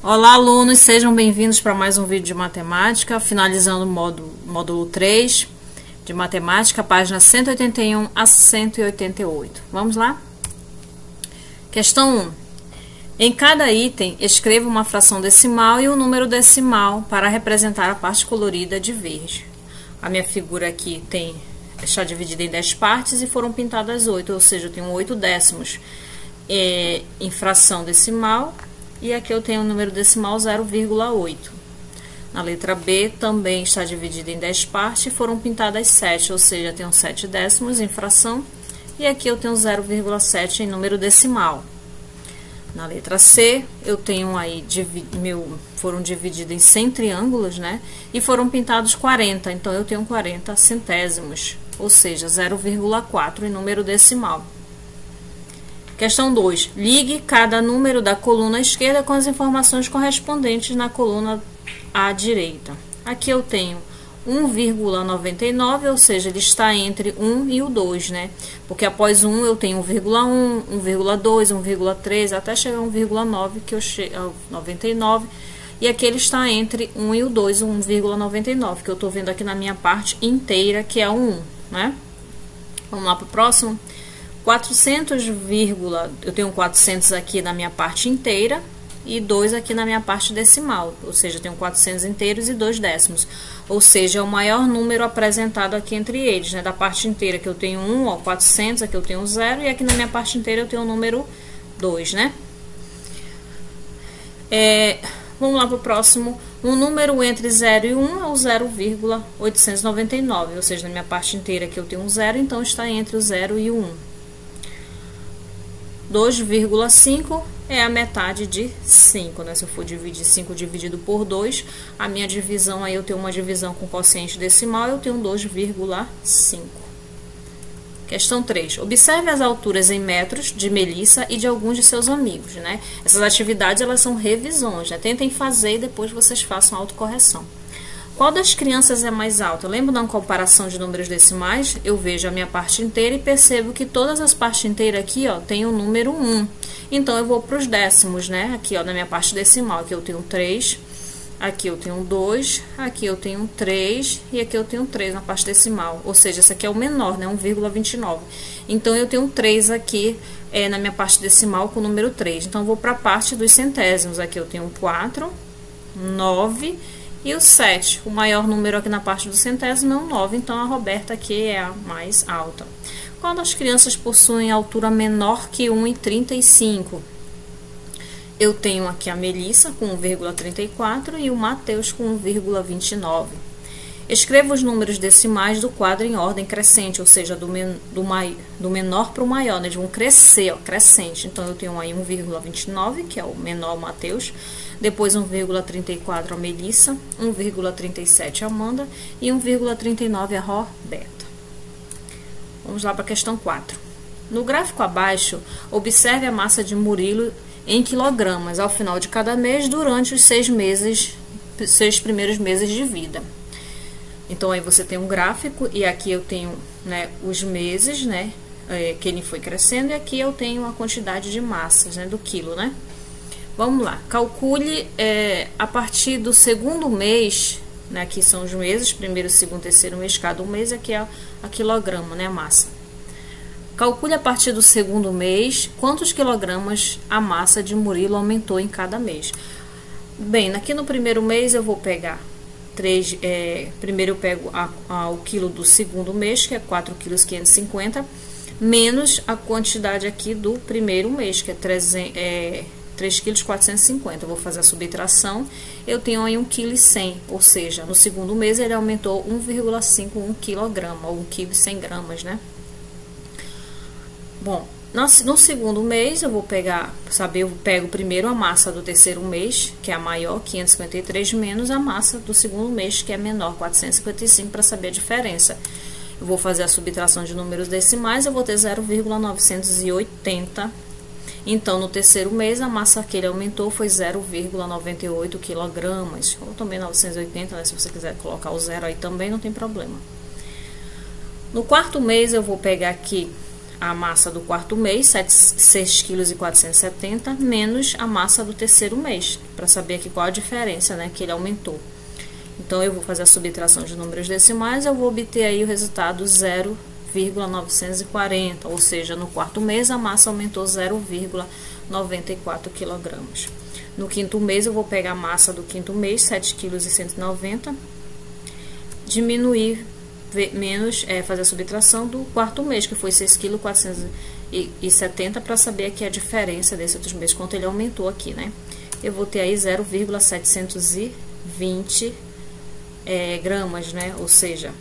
Olá, alunos, sejam bem-vindos para mais um vídeo de matemática, finalizando o módulo 3 de matemática, página 181 a 188. Vamos lá? Questão 1. Em cada item, escreva uma fração decimal e um número decimal para representar a parte colorida de verde. A minha figura aqui está dividida em 10 partes e foram pintadas 8, ou seja, eu tenho 8 décimos em fração decimal. E aqui eu tenho o número decimal 0,8. Na letra B também está dividida em 10 partes e foram pintadas 7, ou seja, eu tenho 7 décimos em fração. E aqui eu tenho 0,7 em número decimal. Na letra C, eu tenho aí, foram divididos em 100 triângulos, né? E foram pintados 40, então eu tenho 40 centésimos, ou seja, 0,4 em número decimal. Questão 2. Ligue cada número da coluna esquerda com as informações correspondentes na coluna à direita. Aqui eu tenho 1,99, ou seja, ele está entre 1 e o 2, né? Porque após 1 eu tenho 1,1, 1,2, 1,3, até chegar a 1,9, que eu chego ao 99. E aqui ele está entre 1 e o 2, 1,99, que eu estou vendo aqui na minha parte inteira, que é o 1, né? Vamos lá para o próximo. 400, eu tenho 400 aqui na minha parte inteira e 2 aqui na minha parte decimal, ou seja, eu tenho 400 inteiros e 2 décimos, ou seja, é o maior número apresentado aqui entre eles, né? Da parte inteira que eu tenho 1, ó, 400, aqui eu tenho 0 e aqui na minha parte inteira eu tenho o número 2, né? Vamos lá para o próximo. Um número entre 0 e 1 é o 0,899, ou seja, na minha parte inteira aqui eu tenho um 0, então está entre o 0 e o 1. 2,5 é a metade de 5, né? Se eu for dividir 5 dividido por 2, a minha divisão aí eu tenho uma divisão com quociente decimal, eu tenho 2,5. Questão 3. Observe as alturas em metros de Melissa e de alguns de seus amigos, né? Essas atividades, elas são revisões, né? Tentem fazer e depois vocês façam a autocorreção. Qual das crianças é mais alta? Lembra da comparação de números decimais? Eu vejo a minha parte inteira e percebo que todas as partes inteiras aqui, ó, tem o número 1. Então, eu vou para os décimos, né? Aqui, ó, na minha parte decimal, aqui eu tenho 3, aqui eu tenho 2, aqui eu tenho 3 e aqui eu tenho 3 na parte decimal. Ou seja, esse aqui é o menor, né? 1,29. Então, eu tenho 3 aqui na minha parte decimal com o número 3. Então, eu vou para a parte dos centésimos. Aqui eu tenho 4, 9 e o 7, o maior número aqui na parte do centésimo é o 9, então a Roberta aqui é a mais alta. Qual das crianças possuem altura menor que 1,35? Eu tenho aqui a Melissa com 1,34 e o Mateus com 1,29. Escreva os números decimais do quadro em ordem crescente, ou seja, do menor para o maior, né? Eles vão crescer, ó, crescente. Então, eu tenho aí 1,29, que é o menor, o Mateus. Depois, 1,34 a Melissa, 1,37 a Amanda e 1,39 a Roberta. Vamos lá para a questão 4. No gráfico abaixo, observe a massa de Murilo em quilogramas ao final de cada mês durante os 6 primeiros meses de vida. Então, aí você tem um gráfico e aqui eu tenho, né, os meses, né, que ele foi crescendo, e aqui eu tenho a quantidade de massas, né, do quilo, né? Vamos lá, calcule a partir do segundo mês, né, aqui são os meses, primeiro, segundo, terceiro mês, cada um mês, aqui é a quilograma, né, a massa. Calcule a partir do segundo mês quantos quilogramas a massa de Murilo aumentou em cada mês. Bem, aqui no primeiro mês eu vou pegar primeiro eu pego o quilo do segundo mês, que é 4,550 kg, menos a quantidade aqui do primeiro mês, que é 3,450 kg. Eu vou fazer a subtração, eu tenho aí 1,1 kg, ou seja, no segundo mês ele aumentou 1,51 kg, ou 1,1 kg, né? Bom, no segundo mês, eu pego primeiro a massa do terceiro mês, que é a maior, 553, menos a massa do segundo mês, que é menor, 455, para saber a diferença. Eu vou fazer a subtração de números decimais, eu vou ter 0,980. Então, no terceiro mês, a massa que ele aumentou foi 0,98 kg. Ou também 980, né? Se você quiser colocar o zero aí também, não tem problema. No quarto mês, eu vou pegar aqui a massa do quarto mês, 6,470 kg, menos a massa do terceiro mês, para saber aqui qual a diferença, né, que ele aumentou. Então, eu vou fazer a subtração de números decimais, eu vou obter aí o resultado 0,940, ou seja, no quarto mês a massa aumentou 0,94 kg. No quinto mês, eu vou pegar a massa do quinto mês, 7,190 kg, diminuir menos, fazer a subtração do quarto mês, que foi 6,470 kg, para saber aqui a diferença desses outros meses, quanto ele aumentou aqui, né? Eu vou ter aí 0,720 gramas, né? Ou seja,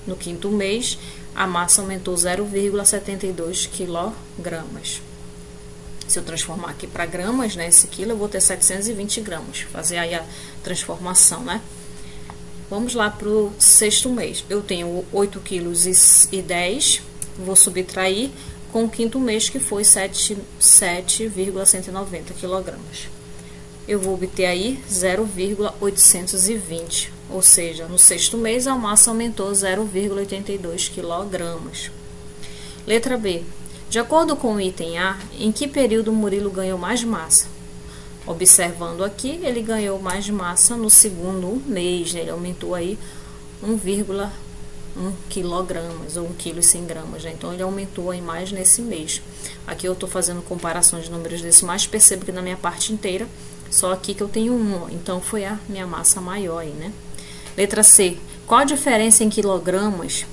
no quinto mês, a massa aumentou 0,72 quilogramas. Se eu transformar aqui para gramas, né? Esse quilo, eu vou ter 720 gramas. Fazer aí a transformação, né? Vamos lá para o sexto mês. Eu tenho 8,10 kg, vou subtrair com o quinto mês, que foi 7,190 kg. Eu vou obter aí 0,820, ou seja, no sexto mês a massa aumentou 0,82 kg. Letra B. De acordo com o item A, em que período o Murilo ganhou mais massa? Observando aqui, ele ganhou mais massa no segundo mês, né? Ele aumentou aí 1,1 kg ou 1,1 kg, né? Então, ele aumentou aí mais nesse mês. Aqui eu estou fazendo comparação de números decimais, percebo que na minha parte inteira, só aqui que eu tenho 1, então foi a minha massa maior aí, né? Letra C. Qual a diferença em quilogramas?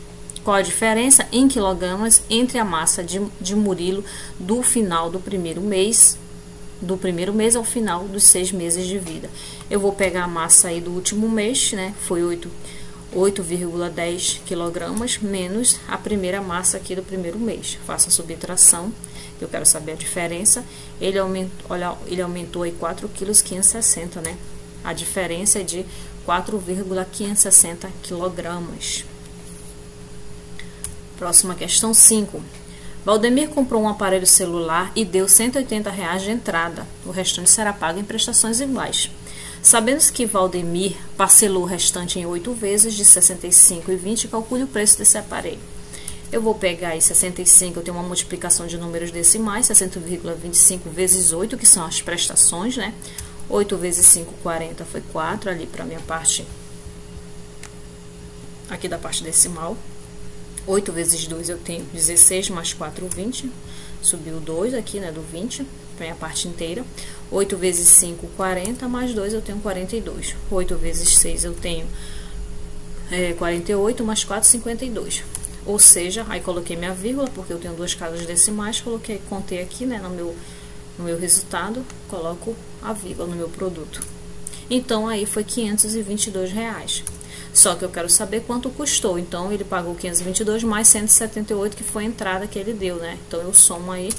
Qual a diferença em quilogramas entre a massa de Murilo do final do primeiro mês ao final dos 6 meses de vida? Eu vou pegar a massa aí do último mês, né? Foi 8,10 kg, menos a primeira massa aqui do primeiro mês. Faço a subtração, que eu quero saber a diferença. Ele aumentou aí 4,560 kg, né? A diferença é de 4,560 kg. Próxima questão 5. Valdemir comprou um aparelho celular e deu R$180 de entrada. O restante será pago em prestações iguais. Sabendo que Valdemir parcelou o restante em 8 vezes de 65,20, calcule o preço desse aparelho. Eu vou pegar aí 65, eu tenho uma multiplicação de números decimais, 60,25 vezes 8, que são as prestações, né? 8 vezes 5, 40, foi 4 ali para a minha parte, aqui da parte decimal. 8 vezes 2 eu tenho 16, mais 4, 20. Subiu 2 aqui, né, do 20, para minha parte inteira. 8 vezes 5, 40, mais 2 eu tenho 42. 8 vezes 6 eu tenho 48, mais 4, 52. Ou seja, aí coloquei minha vírgula, porque eu tenho 2 casas decimais, contei aqui, né, no meu resultado, coloco a vírgula no meu produto. Então, aí foi R$522. Só que eu quero saber quanto custou. Então, ele pagou 522 mais 178, que foi a entrada que ele deu, né? Então, eu somo aí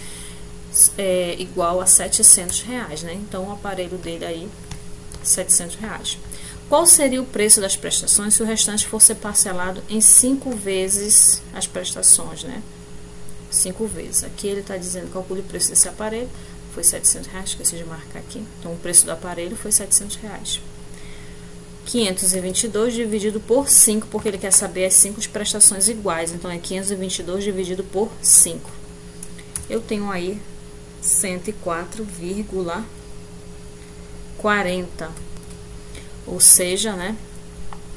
igual a R$700, né? Então, o aparelho dele aí, R$700. Qual seria o preço das prestações se o restante fosse parcelado em 5 vezes as prestações, né? 5 vezes. Aqui ele está dizendo, calcule o preço desse aparelho, foi R$700, esqueci de marcar aqui. Então, o preço do aparelho foi R$700. 522 dividido por 5, porque ele quer saber as 5 prestações iguais. Então, é 522 dividido por 5. Eu tenho aí 104,40. Ou seja, né,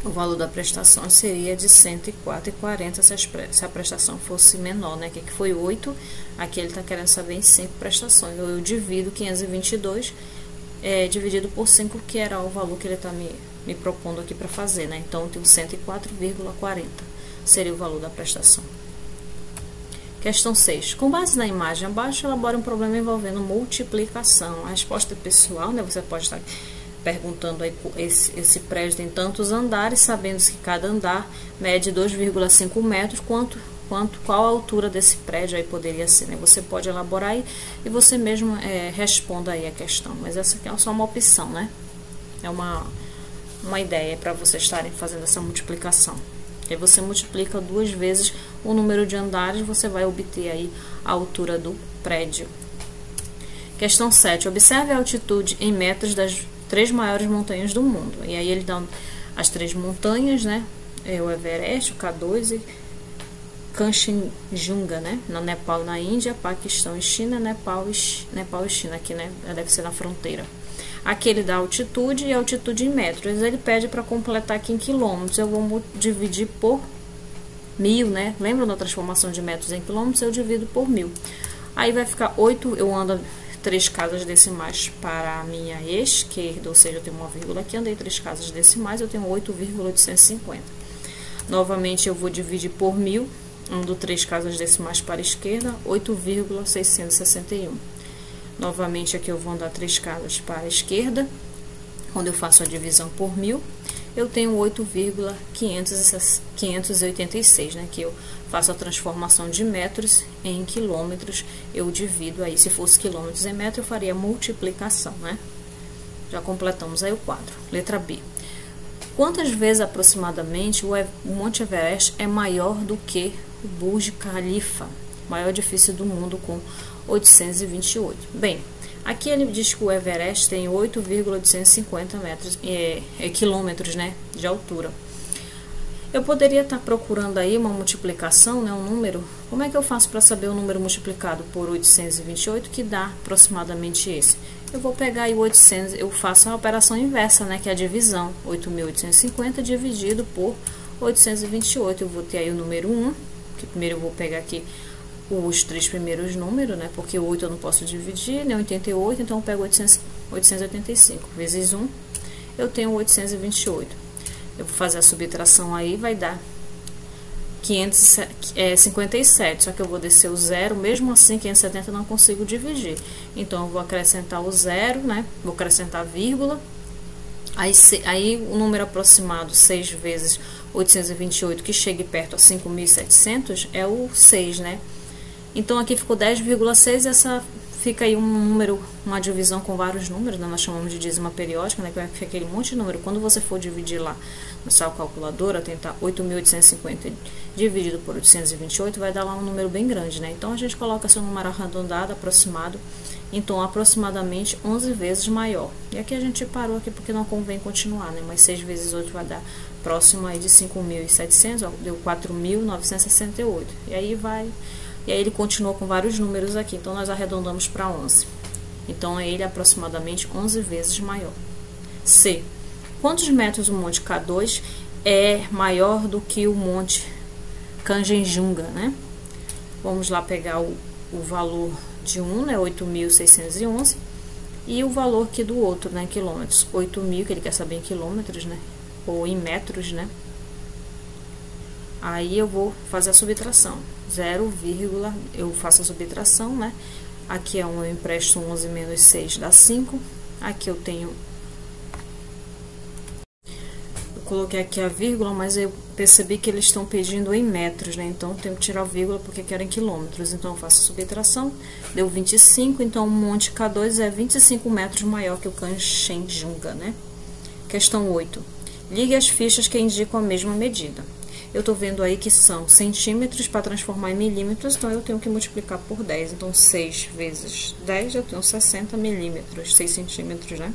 o valor da prestação seria de 104,40 se a prestação fosse menor, né? Que foi 8. Aqui ele está querendo saber em 5 prestações. Eu divido 522 dividido por 5, que era o valor que ele está me propondo aqui para fazer, né? Então, eu tenho 104,40, seria o valor da prestação. Questão 6. Com base na imagem abaixo, elabore um problema envolvendo multiplicação. A resposta é pessoal, né? Você pode estar perguntando aí, esse prédio tem tantos andares, sabendo que cada andar mede 2,5 metros, qual a altura desse prédio aí poderia ser, né? Você pode elaborar aí e você mesmo responda aí a questão, mas essa aqui é só uma opção, né? É uma ideia para vocês estarem fazendo essa multiplicação. Aí você multiplica 2 vezes o número de andares, você vai obter aí a altura do prédio. Questão 7. Observe a altitude em metros das 3 maiores montanhas do mundo. E aí ele dá as 3 montanhas, né? O Everest, o K2 e Kanchenjunga, né? No Nepal, na Índia, Paquistão e China, Nepal e China, aqui, né? Deve ser na fronteira. Aqui ele dá altitude e altitude em metros. Ele pede para completar aqui em quilômetros. Eu vou dividir por 1000, né? Lembra da transformação de metros em quilômetros? Eu divido por 1000. Aí vai ficar 8, eu ando 3 casas decimais para a minha esquerda, ou seja, eu tenho uma vírgula aqui, andei 3 casas decimais, eu tenho 8,850. Novamente eu vou dividir por 1000, ando 3 casas decimais para a esquerda, 8,661. Novamente aqui eu vou andar 3 casas para a esquerda, quando eu faço a divisão por 1000, eu tenho 8,586, né? Que eu faço a transformação de metros em quilômetros, eu divido aí, se fosse quilômetros em metro, eu faria a multiplicação, né? Já completamos aí o quadro. Letra B. Quantas vezes aproximadamente o Monte Everest é maior do que o Burj Khalifa, maior edifício do mundo, com 828? Bem, aqui ele diz que o Everest tem 8,850 quilômetros, né, de altura. Eu poderia estar procurando aí uma multiplicação, né, um número. Como é que eu faço para saber o número multiplicado por 828, que dá aproximadamente esse? Eu vou pegar aí 800, eu faço a operação inversa, né, que é a divisão. 8.850 dividido por 828. Eu vou ter aí o número 1, que primeiro eu vou pegar aqui os 3 primeiros números, né? Porque o 8 eu não posso dividir, né? 88, então eu pego 885 vezes 1, eu tenho 828. Eu vou fazer a subtração aí, vai dar 557, só que eu vou descer o zero, mesmo assim 570 eu não consigo dividir. Então eu vou acrescentar o zero, né? Vou acrescentar a vírgula. Aí o número aproximado, 6 vezes 828, que chegue perto a 5.700, é o 6, né? Então aqui ficou 10,6, essa fica aí um número, uma divisão com vários números, né? Nós chamamos de dízima periódica, né? Que é aquele monte de número. Quando você for dividir lá na sua calculadora, tentar 8.850 dividido por 828, vai dar lá um número bem grande, né? Então a gente coloca seu número arredondado, aproximado, então aproximadamente 11 vezes maior. E aqui a gente parou aqui porque não convém continuar, né? Mas 6 vezes 8 vai dar próximo aí de 5.700, ó, deu 4.968. E aí vai... E aí ele continua com vários números aqui, então nós arredondamos para 11. Então ele é aproximadamente 11 vezes maior. C. Quantos metros o Monte K2 é maior do que o Monte Kanchenjunga, né? Vamos lá pegar o valor de um, né? 8.611. E o valor aqui do outro, né? Quilômetros. 8.000, que ele quer saber em quilômetros, né? Ou em metros, né? Aí eu vou fazer a subtração. 0, eu faço a subtração, né? Aqui é 1, eu empresto 11 menos 6 dá 5. Aqui eu tenho... Eu coloquei aqui a vírgula, mas eu percebi que eles estão pedindo em metros, né? Então eu tenho que tirar a vírgula porque quero em quilômetros. Então eu faço a subtração. Deu 25, então o Monte K2 é 25 metros maior que o Kanchenjunga, né? Questão 8. Ligue as fichas que indicam a mesma medida. Eu tô vendo aí que são centímetros para transformar em milímetros, então eu tenho que multiplicar por 10. Então, 6 vezes 10, eu tenho 60 milímetros, 6 centímetros, né?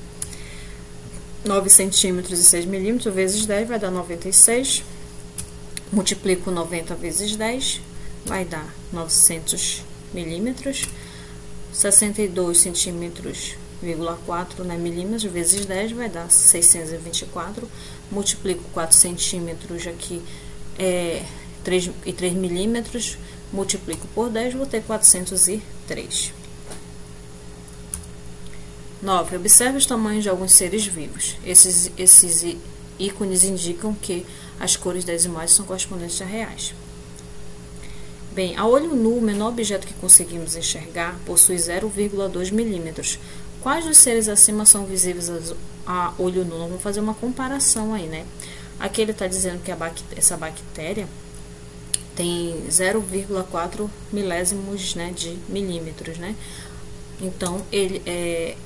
9 centímetros e 6 milímetros vezes 10 vai dar 96. Multiplico 90 vezes 10, vai dar 900 milímetros. 62 centímetros, 4, né, milímetros vezes 10 vai dar 624. Multiplico 4 centímetros aqui, 3 milímetros, multiplico por 10, vou ter 403. 9. Observe os tamanhos de alguns seres vivos. Esses ícones indicam que as cores das imagens são correspondentes a reais. Bem, a olho nu, o menor objeto que conseguimos enxergar possui 0,2 milímetros. Quais dos seres acima são visíveis a olho nu? Vamos fazer uma comparação aí, né? Aqui ele está dizendo que essa bactéria tem 0,4 milésimos, né, de milímetros, né? Então, ele é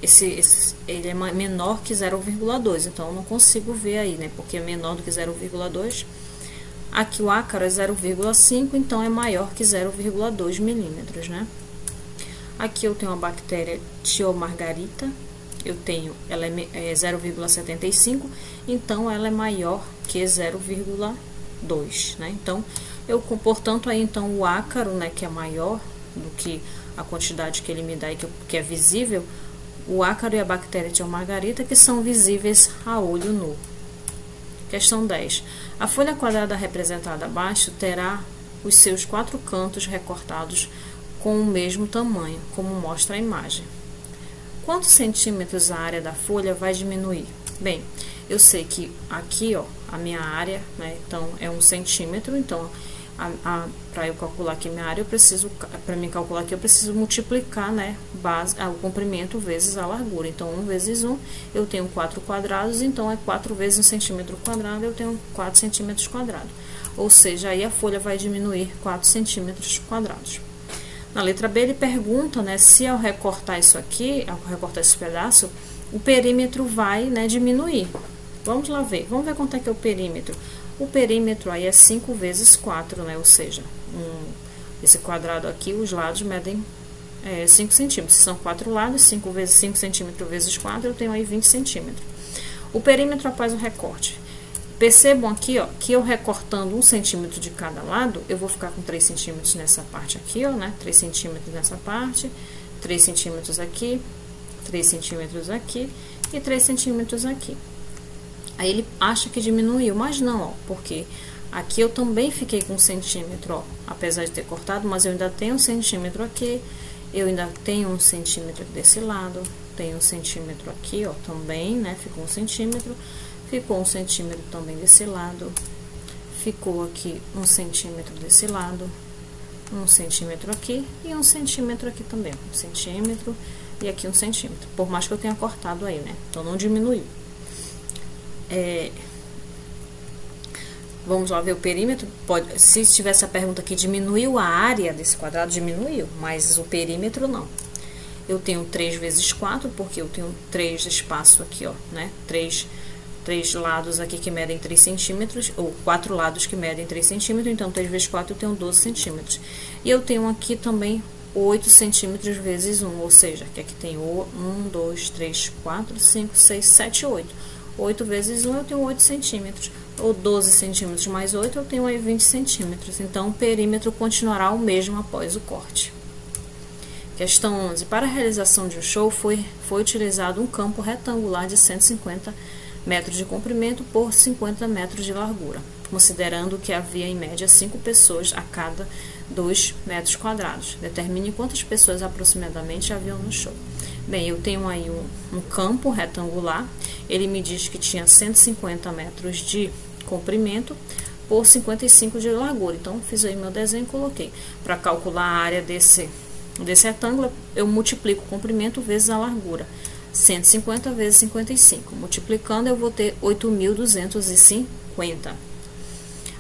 menor que 0,2. Então, eu não consigo ver aí, né? Porque é menor do que 0,2. Aqui o ácaro é 0,5, então é maior que 0,2 milímetros, né? Aqui eu tenho a bactéria Thiomargarita. Ela é 0,75, então ela é maior que 0,2, né? Então, Portanto, aí então o ácaro, né, que é maior do que a quantidade que ele me dá e que é visível, o ácaro e a bactéria Margarita, que são visíveis a olho nu. Questão 10. A folha quadrada representada abaixo terá os seus 4 cantos recortados com o mesmo tamanho, como mostra a imagem. Quantos centímetros a área da folha vai diminuir? Bem, eu sei que aqui, ó, a minha área, né, então é 1 centímetro, então para eu calcular aqui minha área, eu preciso, para mim calcular aqui, eu preciso multiplicar, né, o comprimento vezes a largura. Então, 1 vezes 1, eu tenho 4 quadrados, então é 4 vezes 1 centímetro quadrado, eu tenho 4 centímetros quadrados. Ou seja, aí a folha vai diminuir 4 centímetros quadrados. Na letra B, ele pergunta, né, se ao recortar isso aqui, ao recortar esse pedaço, o perímetro vai, né, diminuir. Vamos lá ver. Vamos ver quanto é que é o perímetro. O perímetro aí é 5 vezes 4, né? Ou seja, esse quadrado aqui, os lados medem 5 centímetros. São 4 lados, 5 vezes 5 centímetros vezes 4, eu tenho aí 20 centímetros. O perímetro após o recorte. Percebam aqui, ó, que eu recortando 1 centímetro de cada lado, eu vou ficar com 3 centímetros nessa parte aqui, ó, né? 3 centímetros nessa parte, 3 centímetros aqui, 3 centímetros aqui e 3 centímetros aqui. Aí ele acha que diminuiu, mas não, ó, porque aqui eu também fiquei com 1 centímetro, ó, apesar de ter cortado, mas eu ainda tenho 1 centímetro aqui, eu ainda tenho 1 centímetro desse lado, tenho 1 centímetro aqui, ó, também, né, ficou 1 centímetro, ficou 1 centímetro também desse lado, ficou aqui 1 centímetro desse lado, 1 centímetro aqui e 1 centímetro aqui também, 1 centímetro e aqui 1 centímetro, por mais que eu tenha cortado aí, né, então não diminuiu. Vamos lá ver o perímetro. Se tivesse a pergunta aqui, diminuiu a área desse quadrado? Diminuiu, mas o perímetro não. Eu tenho 3 vezes 4, porque eu tenho 3 espaço aqui, ó, né? 3 lados aqui que medem 3 centímetros, ou 4 lados que medem 3 centímetros, então 3 vezes 4 eu tenho 12 centímetros. E eu tenho aqui também 8 centímetros vezes 1, ou seja, que aqui tem 1, 2, 3, 4, 5, 6, 7, 8. 8 vezes 1 eu tenho 8 centímetros, ou 12 centímetros mais 8 eu tenho aí 20 centímetros. Então, o perímetro continuará o mesmo após o corte. Questão 11. Para a realização de um show foi utilizado um campo retangular de 150 metros de comprimento por 50 metros de largura, considerando que havia em média 5 pessoas a cada 2 metros quadrados. Determine quantas pessoas aproximadamente haviam no show. Bem, eu tenho aí um campo retangular, ele me diz que tinha 150 metros de comprimento por 55 de largura. Então, fiz aí meu desenho e coloquei. Para calcular a área desse retângulo, eu multiplico o comprimento vezes a largura. 150 vezes 55. Multiplicando, eu vou ter 8.250.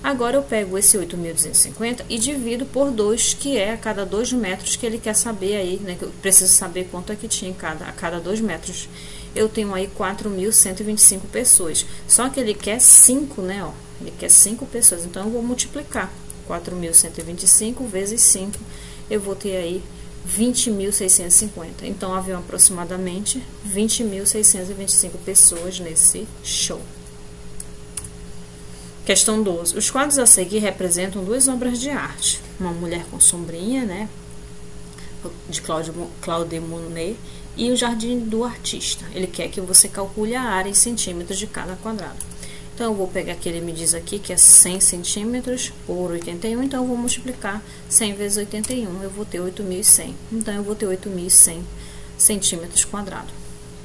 Agora, eu pego esse 8.250 e divido por 2, que é a cada 2 metros que ele quer saber aí, né? Que eu preciso saber quanto é que tinha a cada 2 metros. Eu tenho aí 4.125 pessoas. Só que ele quer 5, né? Ó, ele quer 5 pessoas. Então, eu vou multiplicar 4.125 vezes 5. Eu vou ter aí 20.650. Então, haviam aproximadamente 20.625 pessoas nesse show. Questão 12. Os quadros a seguir representam 2 obras de arte. Uma mulher com sombrinha, né, de Claude Monet, e o Jardim do Artista. Ele quer que você calcule a área em centímetros de cada quadrado. Então, eu vou pegar aqui, ele me diz aqui que é 100 centímetros por 81, então eu vou multiplicar 100 vezes 81, eu vou ter 8.100. Então, eu vou ter 8.100 centímetros quadrados.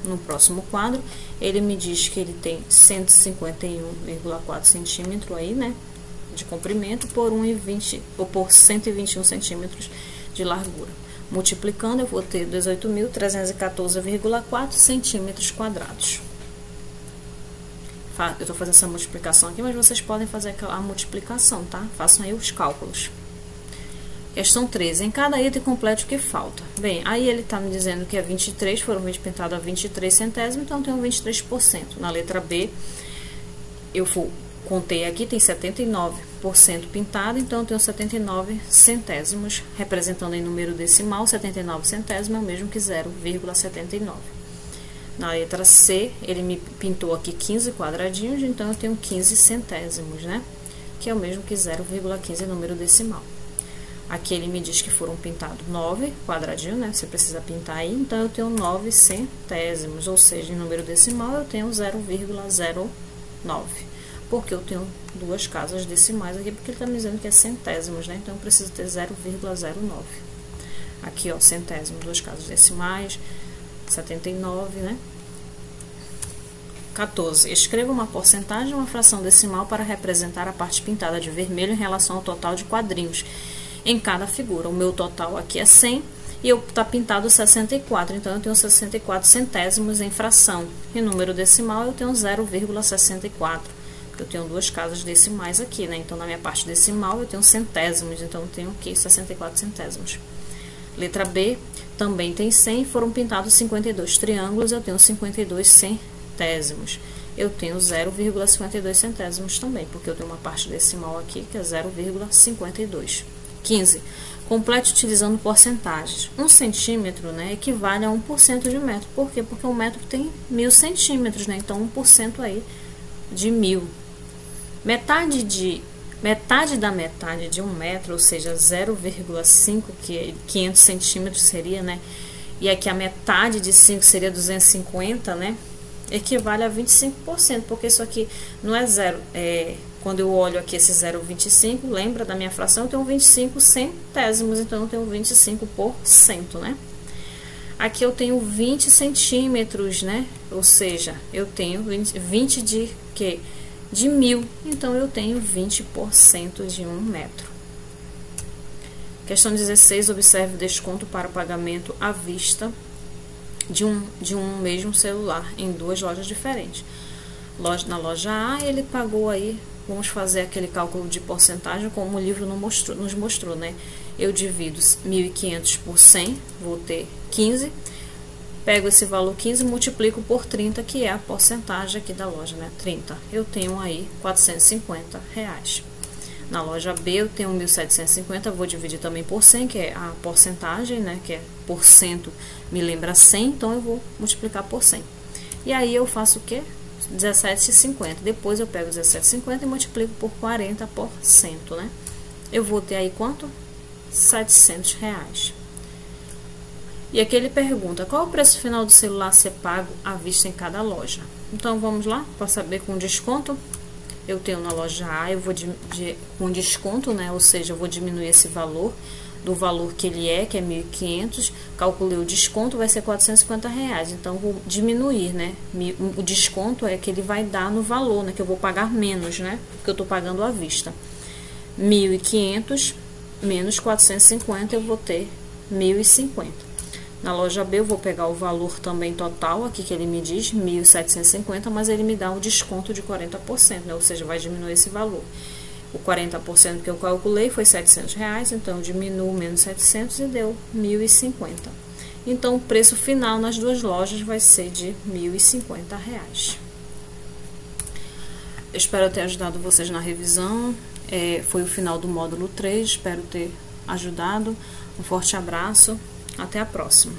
No próximo quadro, ele me diz que ele tem 151,4 centímetros aí, né, de comprimento por 1,20 ou por 121 centímetros de largura. Multiplicando, eu vou ter 18.314,4 centímetros quadrados. Eu estou fazendo essa multiplicação aqui, mas vocês podem fazer a multiplicação, tá? Façam aí os cálculos. Questão 13. Em cada item complete o que falta. Bem, aí ele está me dizendo que é 23, foram 20 pintado a 23 centésimos, então tem um 23%. Na letra B, eu contei aqui, tem 79% pintado, então eu tenho 79 centésimos, representando em número decimal, 79 centésimos é o mesmo que 0,79. Na letra C, ele me pintou aqui 15 quadradinhos, então eu tenho 15 centésimos, né? que é o mesmo que 0,15 número decimal. Aqui ele me diz que foram pintados 9 quadradinho, né? Você precisa pintar aí, então eu tenho 9 centésimos, ou seja, em número decimal eu tenho 0,09. Porque eu tenho duas casas decimais aqui, porque ele está me dizendo que é centésimos, né? Então eu preciso ter 0,09. Aqui, ó, centésimo, duas casas decimais, 79, né? 14. Escreva uma porcentagem, uma fração decimal para representar a parte pintada de vermelho em relação ao total de quadrinhos em cada figura. O meu total aqui é 100 e tá pintado 64, então eu tenho 64 centésimos em fração. Em número decimal eu tenho 0,64, porque eu tenho duas casas decimais aqui, né? Então na minha parte decimal eu tenho centésimos, então eu tenho aqui 64 centésimos. Letra B, também tem 100, foram pintados 52 triângulos, eu tenho 52 centésimos. Eu tenho 0,52 centésimos também, porque eu tenho uma parte decimal aqui que é 0,52. 15. Complete utilizando porcentagens. 1 centímetro, né, equivale a 1% de metro. Por quê? Porque um metro tem 1000 centímetros, né? Então 1% aí de 1000. Metade da metade de 1 metro, ou seja, 0,5, que é 500 centímetros seria, né? E aqui a metade de 5 seria 250, né? Equivale a 25%, porque isso aqui não é zero. Quando eu olho aqui esse 0,25, lembra da minha fração? Eu tenho 25 centésimos, então eu tenho 25%, né? Aqui eu tenho 20 centímetros, né? Ou seja, eu tenho 20 de quê? De 1000, então eu tenho 20% de 1 metro. Questão 16, observe o desconto para pagamento à vista de um mesmo celular em duas lojas diferentes. Na loja A, ele pagou aí, vamos fazer aquele cálculo de porcentagem como o livro nos mostrou, né? Eu divido 1.500 por 100, vou ter 15. Pego esse valor 15 e multiplico por 30, que é a porcentagem aqui da loja, né? 30. Eu tenho aí R$450. Na loja B eu tenho 1.750, vou dividir também por 100, que é a porcentagem, né? Que é por cento, me lembra 100, então eu vou multiplicar por 100. E aí eu faço o quê? 17,50. Depois eu pego 17,50 e multiplico por 40%, né? Eu vou ter aí quanto? R$700. E aqui ele pergunta, qual o preço final do celular a ser pago à vista em cada loja? Então, vamos lá, para saber com desconto. Eu tenho na loja A, eu vou com desconto, né? Ou seja, eu vou diminuir esse valor do valor que ele é, que é 1.500. Calculei o desconto, vai ser R$450. Então, vou diminuir, né? O desconto é que ele vai dar no valor, né? Que eu vou pagar menos, né? Porque eu tô pagando à vista. 1.500 menos 450, eu vou ter 1.050. Na loja B eu vou pegar o valor também total, aqui que ele me diz, 1.750, mas ele me dá um desconto de 40%, né? Ou seja, vai diminuir esse valor. O 40% que eu calculei foi R$700, então eu diminuo menos 700 e deu 1.050. Então o preço final nas duas lojas vai ser de R$1.050. Espero ter ajudado vocês na revisão. Foi o final do módulo 3, espero ter ajudado. Um forte abraço. Até a próxima.